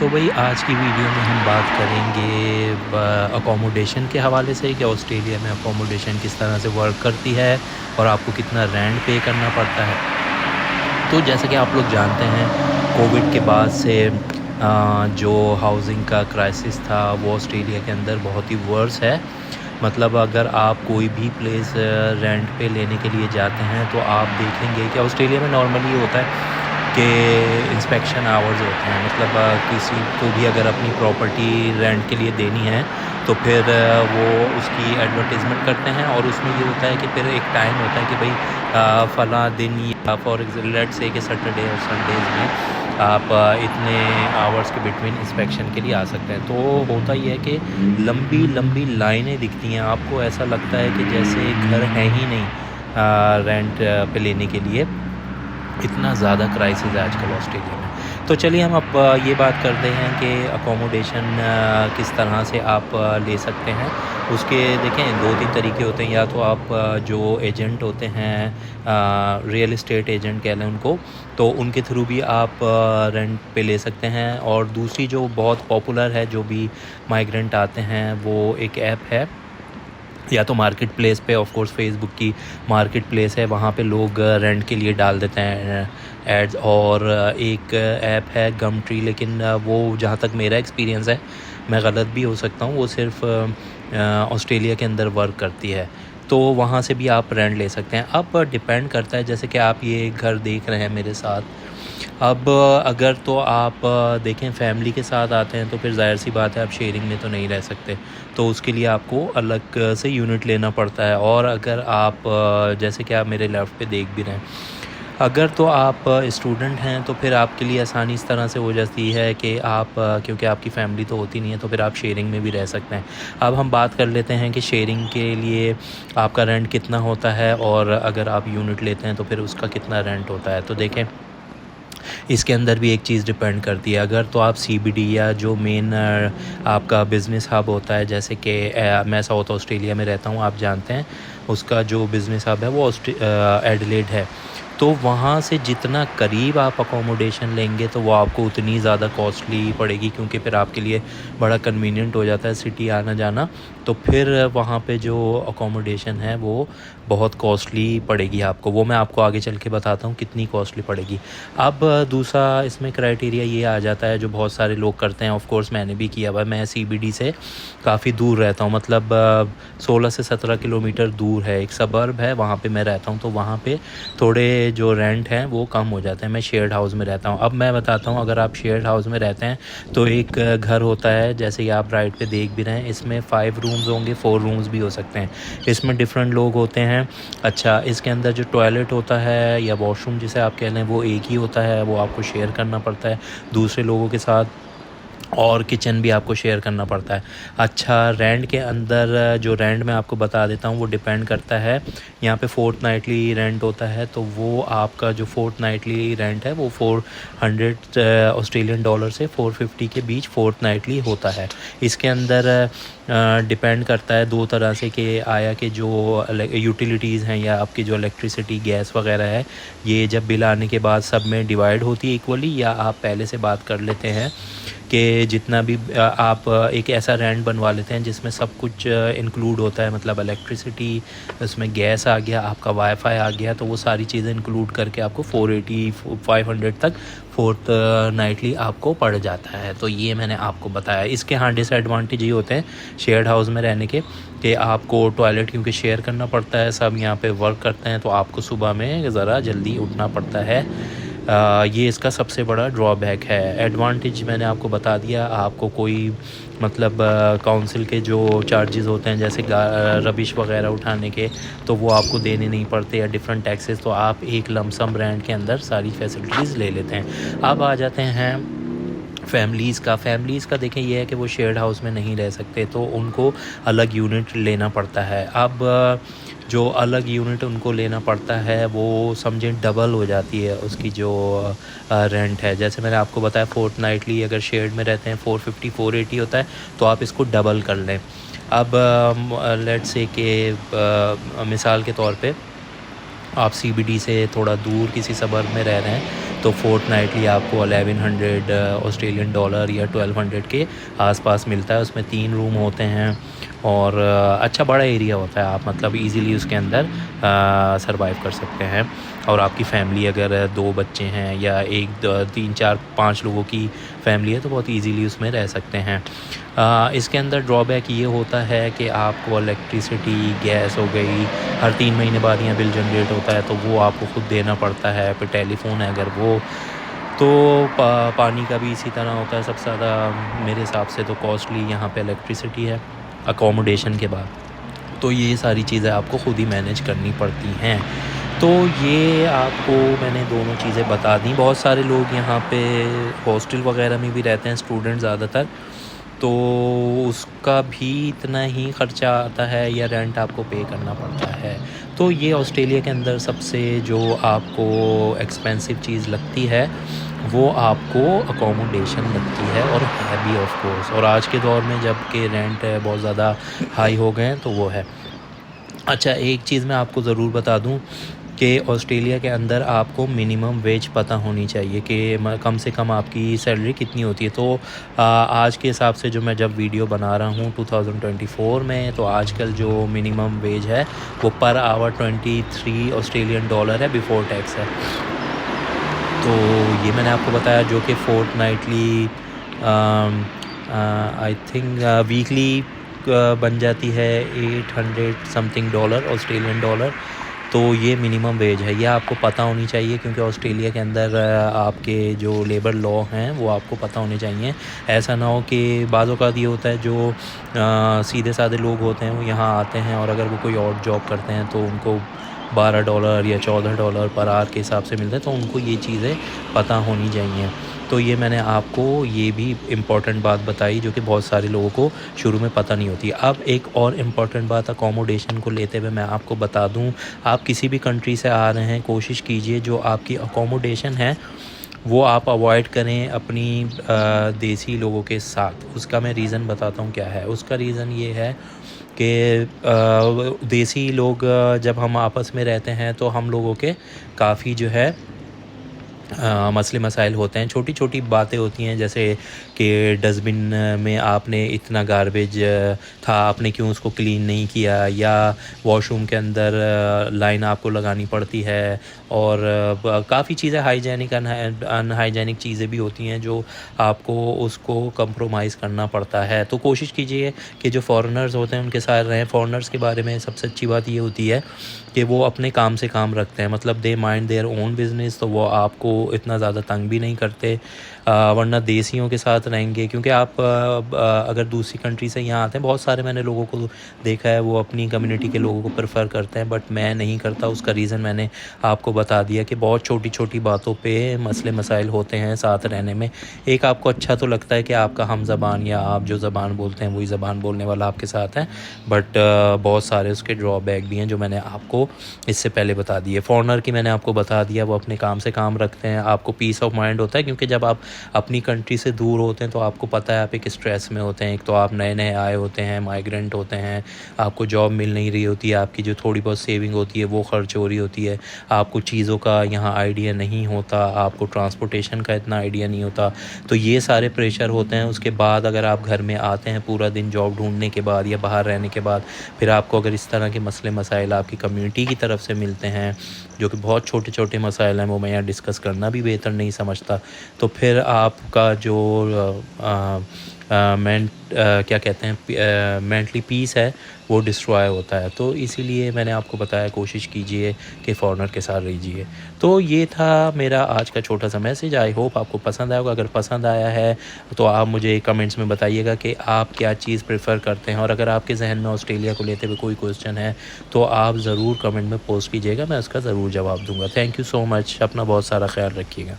तो भाई आज की वीडियो में हम बात करेंगे अकोमोडेशन के हवाले से कि ऑस्ट्रेलिया में अकोमोडेशन किस तरह से वर्क करती है और आपको कितना रेंट पे करना पड़ता है। तो जैसे कि आप लोग जानते हैं, कोविड के बाद से जो हाउसिंग का क्राइसिस था वो ऑस्ट्रेलिया के अंदर बहुत ही वर्स है। मतलब अगर आप कोई भी प्लेस रेंट पे लेने के लिए जाते हैं तो आप देखेंगे कि ऑस्ट्रेलिया में नॉर्मली ये होता है कि इंस्पेक्शन आवर्स होते हैं। मतलब किसी को भी अगर अपनी प्रॉपर्टी रेंट के लिए देनी है तो फिर वो उसकी एडवर्टीज़मेंट करते हैं और उसमें ये होता है कि फिर एक टाइम होता है कि भाई फ़लाँ दिन या फॉर लेट्स से कि सैटरडे और संडेज़ में आप इतने आवर्स के बिटवीन इंस्पेक्शन के लिए आ सकते हैं। तो होता ये है कि लंबी लंबी लाइनें दिखती हैं, आपको ऐसा लगता है कि जैसे घर है ही नहीं रेंट पे लेने के लिए। इतना ज़्यादा क्राइसिस है आजकल ऑस्ट्रेलिया में। तो चलिए हम अब ये बात करते हैं कि अकोमोडेशन किस तरह से आप ले सकते हैं। उसके देखें 2-3 तरीके होते हैं। या तो आप जो एजेंट होते हैं, रियल इस्टेट एजेंट कह लें उनको, तो उनके थ्रू भी आप रेंट पे ले सकते हैं। और दूसरी जो बहुत पॉपुलर है, जो भी माइग्रेंट आते हैं, वो एक ऐप है, या तो मार्केट प्लेस पे, ऑफ कोर्स फेसबुक की मार्केट प्लेस है, वहाँ पे लोग रेंट के लिए डाल देते हैं एड्स। और एक ऐप है गम ट्री, लेकिन वो जहाँ तक मेरा एक्सपीरियंस है, मैं गलत भी हो सकता हूँ, वो सिर्फ ऑस्ट्रेलिया के अंदर वर्क करती है। तो वहाँ से भी आप रेंट ले सकते हैं। अब डिपेंड करता है, जैसे कि आप ये घर देख रहे हैं मेरे साथ। अब अगर तो आप देखें फैमिली के साथ आते हैं तो फिर ज़ाहिर सी बात है आप शेयरिंग में तो नहीं रह सकते, तो उसके लिए आपको अलग से यूनिट लेना पड़ता है। और अगर आप जैसे कि आप मेरे लेफ़्ट पे देख भी रहे हैं, अगर तो आप स्टूडेंट हैं तो फिर आपके लिए आसानी इस तरह से हो जाती है कि आप क्योंकि आपकी फ़ैमिली तो होती नहीं है, तो फिर आप शेयरिंग में भी रह सकते हैं। अब हम बात कर लेते हैं कि शेयरिंग के लिए आपका रेंट कितना होता है और अगर आप यूनिट लेते हैं तो फिर उसका कितना रेंट होता है। तो देखें, इसके अंदर भी एक चीज़ डिपेंड करती है। अगर तो आप सीबीडी या जो मेन आपका बिज़नेस हब होता है, जैसे कि मैं साउथ ऑस्ट्रेलिया में रहता हूँ, आप जानते हैं उसका जो बिज़नेस हब है वो एडिलेड है। तो वहाँ से जितना करीब आप अकोमोडेशन लेंगे तो वो आपको उतनी ज़्यादा कॉस्टली पड़ेगी, क्योंकि फिर आपके लिए बड़ा कन्वीनियंट हो जाता है सिटी आना जाना। तो फिर वहाँ पे जो अकोमोडेशन है वो बहुत कॉस्टली पड़ेगी आपको। वो मैं आपको आगे चल के बताता हूँ कितनी कॉस्टली पड़ेगी। अब दूसरा इसमें क्राइटेरिया ये आ जाता है जो बहुत सारे लोग करते हैं, ऑफ कोर्स मैंने भी किया हुआ है। मैं सीबीडी से काफ़ी दूर रहता हूँ, मतलब 16 से 17 किलोमीटर दूर है, एक सबर्ब है, वहाँ पे मैं रहता हूँ। तो वहाँ पे थोड़े जो रेंट हैं वो कम हो जाते हैं। मैं शेयर्ड हाउस में रहता हूँ। अब मैं बताता हूँ, अगर आप शेयर्ड हाउस में रहते हैं तो एक घर होता है, जैसे कि आप राइट पे देख भी रहे हैं, इसमें 5 रूम्स होंगे, 4 रूम्स भी हो सकते हैं। इसमें डिफरेंट लोग होते हैं। अच्छा, इसके अंदर जो टॉयलेट होता है या वॉशरूम जिसे आप कह लें, वो एक ही होता है, वो आपको शेयर करना पड़ता है दूसरे लोगों के साथ। और किचन भी आपको शेयर करना पड़ता है। अच्छा, रेंट के अंदर जो रेंट मैं आपको बता देता हूँ वो डिपेंड करता है। यहाँ पे फोर्टनाइटली रेंट होता है, तो वो आपका जो फोर्टनाइटली रेंट है वो 400 ऑस्ट्रेलियन डॉलर से 450 के बीच फोर्टनाइटली होता है। इसके अंदर डिपेंड करता है दो तरह से कि आया कि जो यूटिलिटीज़ हैं या आपकी जो इलेक्ट्रिसिटी गैस वगैरह है, ये जब बिल आने के बाद सब में डिवाइड होती है इक्वली, या आप पहले से बात कर लेते हैं कि जितना भी आप एक ऐसा रेंट बनवा लेते हैं जिसमें सब कुछ इंक्लूड होता है, मतलब इलेक्ट्रिसिटी, उसमें गैस आ गया, आपका वाईफाई आ गया, तो वो सारी चीज़ें इंक्लूड करके आपको 480-500 तक फोर्थ नाइटली आपको पड़ जाता है। तो ये मैंने आपको बताया। इसके हाँ डिसएडवांटेज ये होते हैं शेयर्ड हाउस में रहने के, कि आपको टॉयलेट क्योंकि शेयर करना पड़ता है, सब यहाँ पे वर्क करते हैं, तो आपको सुबह में ज़रा जल्दी उठना पड़ता है। ये इसका सबसे बड़ा ड्रॉबैक है। एडवांटेज मैंने आपको बता दिया। आपको कोई मतलब काउंसिल के जो चार्जेस होते हैं, जैसे रबिश वगैरह उठाने के, तो वो आपको देने नहीं पड़ते, या डिफरेंट टैक्सेस, तो आप एक लमसम रेंट के अंदर सारी फैसिलिटीज़ ले लेते हैं। अब आ जाते हैं फैमिलीज़ का देखें, ये है कि वो शेयर्ड हाउस में नहीं रह सकते, तो उनको अलग यूनिट लेना पड़ता है। अब जो अलग यूनिट उनको लेना पड़ता है वो समझें डबल हो जाती है उसकी जो रेंट है। जैसे मैंने आपको बताया फोर्टनाइटली अगर शेयर्ड में रहते हैं 450-480 होता है, तो आप इसको डबल कर लें। अब लेट्स से कि मिसाल के तौर पे आप सीबीडी से थोड़ा दूर किसी सबर्ब में रह रहे हैं, तो फोर्टनाइटली आपको 1100 ऑस्ट्रेलियन डॉलर या 1200 के आसपास मिलता है। उसमें 3 रूम होते हैं और अच्छा बड़ा एरिया होता है, आप मतलब इजीली उसके अंदर सरवाइव कर सकते हैं। और आपकी फ़ैमिली अगर 2 बच्चे हैं या 1 3 4 5 लोगों की फ़ैमिली है तो बहुत इजीली उसमें रह सकते हैं। इसके अंदर ड्रॉबैक ये होता है कि आपको इलेक्ट्रिसिटी, गैस हो गई, हर 3 महीने बाद यहाँ बिल जनरेट होता है तो वो आपको खुद देना पड़ता है। फिर टेलीफोन है अगर वो, तो पानी का भी इसी तरह होता है। सबसे ज़्यादा मेरे हिसाब से तो कॉस्टली यहाँ पे इलेक्ट्रिसिटी है अकोमोडेशन के बाद। तो ये सारी चीज़ें आपको ख़ुद ही मैनेज करनी पड़ती हैं। तो ये आपको मैंने दोनों चीज़ें बता दी। बहुत सारे लोग यहाँ पे हॉस्टल वगैरह में भी रहते हैं, स्टूडेंट ज़्यादातर, तो उसका भी इतना ही ख़र्चा आता है या रेंट आपको पे करना पड़ता है। तो ये ऑस्ट्रेलिया के अंदर सबसे जो आपको एक्सपेंसिव चीज़ लगती है वो आपको अकोमोडेशन लगती है, और है भी ऑफ कोर्स। और आज के दौर में जब कि रेंट बहुत ज़्यादा हाई हो गए हैं तो वो है। अच्छा, एक चीज़ मैं आपको ज़रूर बता दूं कि ऑस्ट्रेलिया के अंदर आपको मिनिमम वेज पता होनी चाहिए कि कम से कम आपकी सैलरी कितनी होती है। तो आज के हिसाब से जो मैं जब वीडियो बना रहा हूँ 2024 में, तो आजकल जो मिनिमम वेज है वो पर आवर 23 ऑस्ट्रेलियन डॉलर है, बिफ़ोर टैक्स है। तो ये मैंने आपको बताया, जो कि फोर्टनाइटली आई थिंक वीकली बन जाती है 800 समथिंग डॉलर, ऑस्ट्रेलियन डॉलर। तो ये मिनिमम वेज है, ये आपको पता होनी चाहिए, क्योंकि ऑस्ट्रेलिया के अंदर आपके जो लेबर लॉ हैं वो आपको पता होने चाहिए। ऐसा ना हो कि बाज़ औक़ात ये होता है जो सीधे साधे लोग होते हैं वो यहाँ आते हैं और अगर वो कोई और जॉब करते हैं तो उनको $12 या $14 पर आवर के हिसाब से मिलता है, तो उनको ये चीज़ें पता होनी चाहिए। तो ये मैंने आपको ये भी इम्पॉर्टेंट बात बताई जो कि बहुत सारे लोगों को शुरू में पता नहीं होती। अब एक और इम्पॉर्टेंट बात अकोमोडेशन को लेते हुए मैं आपको बता दूं, आप किसी भी कंट्री से आ रहे हैं, कोशिश कीजिए जो आपकी अकोमोडेशन है वो आप अवॉइड करें अपनी देसी लोगों के साथ। उसका मैं रीज़न बताता हूँ क्या है। उसका रीज़न ये है कि देसी लोग जब हम आपस में रहते हैं तो हम लोगों के काफ़ी जो है मसले मसाइल होते हैं, छोटी छोटी बातें होती हैं, जैसे कि डस्टबिन में आपने इतना गार्बेज था, आपने क्यों उसको क्लीन नहीं किया, या वॉशरूम के अंदर लाइन आपको लगानी पड़ती है। और काफ़ी चीज़ें हाइजेनिक अनहाइजेनिक चीज़ें भी होती हैं जो आपको उसको कंप्रोमाइज़ करना पड़ता है। तो कोशिश कीजिए कि जो फॉरेनर्स होते हैं उनके साथ रहें। फॉरेनर्स के बारे में सबसे अच्छी बात ये होती है कि वो अपने काम से काम रखते हैं, मतलब दे माइंड देयर ओन बिज़नेस, तो वो आपको इतना ज़्यादा तंग भी नहीं करते। वरना देसियों के साथ रहेंगे, क्योंकि आप अगर दूसरी कंट्री से यहाँ आते हैं, बहुत सारे मैंने लोगों को देखा है वो अपनी कम्युनिटी के लोगों को प्रेफर करते हैं, बट मैं नहीं करता। उसका रीज़न मैंने आपको बता दिया कि बहुत छोटी छोटी बातों पे मसले मसाइल होते हैं साथ रहने में। एक आपको अच्छा तो लगता है कि आपका हम ज़बान या आप जो ज़बान बोलते हैं वही ज़बान बोलने वाला आपके साथ है, बट बहुत सारे उसके ड्रॉबैक भी हैं जो मैंने आपको इससे पहले बता दिए। फॉरेनर की मैंने आपको बता दिया, वो अपने काम से काम रखते हैं, आपको पीस ऑफ माइंड होता है, क्योंकि जब आप अपनी कंट्री से दूर होते हैं तो आपको पता है आप एक स्ट्रेस में होते हैं। एक तो आप नए नए आए होते हैं, माइग्रेंट होते हैं, आपको जॉब मिल नहीं रही होती है, आपकी जो थोड़ी बहुत सेविंग होती है वो खर्च हो रही होती है, आपको चीज़ों का यहाँ आइडिया नहीं होता, आपको ट्रांसपोर्टेशन का इतना आइडिया नहीं होता। तो ये सारे प्रेशर होते हैं। उसके बाद अगर आप घर में आते हैं पूरा दिन जॉब ढूंढने के बाद या बाहर रहने के बाद, फिर आपको अगर इस तरह के मसले मसाइल आपकी कम्युनिटी की तरफ से मिलते हैं जो कि बहुत छोटे छोटे मसाइल हैं, वो मैं यहाँ डिस्कस करना भी बेहतर नहीं समझता, तो फिर आपका जो क्या कहते हैं मेंटली पीस है वो डिस्ट्रॉय होता है। तो इसीलिए मैंने आपको बताया कोशिश कीजिए कि फॉरेनर के साथ रहिए। तो ये था मेरा आज का छोटा सा मैसेज। आई होप आपको पसंद आएगा। अगर पसंद आया है तो आप मुझे कमेंट्स में बताइएगा कि आप क्या चीज़ प्रेफर करते हैं, और अगर आपके जहन में ऑस्ट्रेलिया को लेते हुए कोई क्वेश्चन है तो आप ज़रूर कमेंट में पोस्ट कीजिएगा, मैं उसका ज़रूर जवाब दूँगा। Thank you so much. अपना बहुत सारा ख्याल रखिएगा।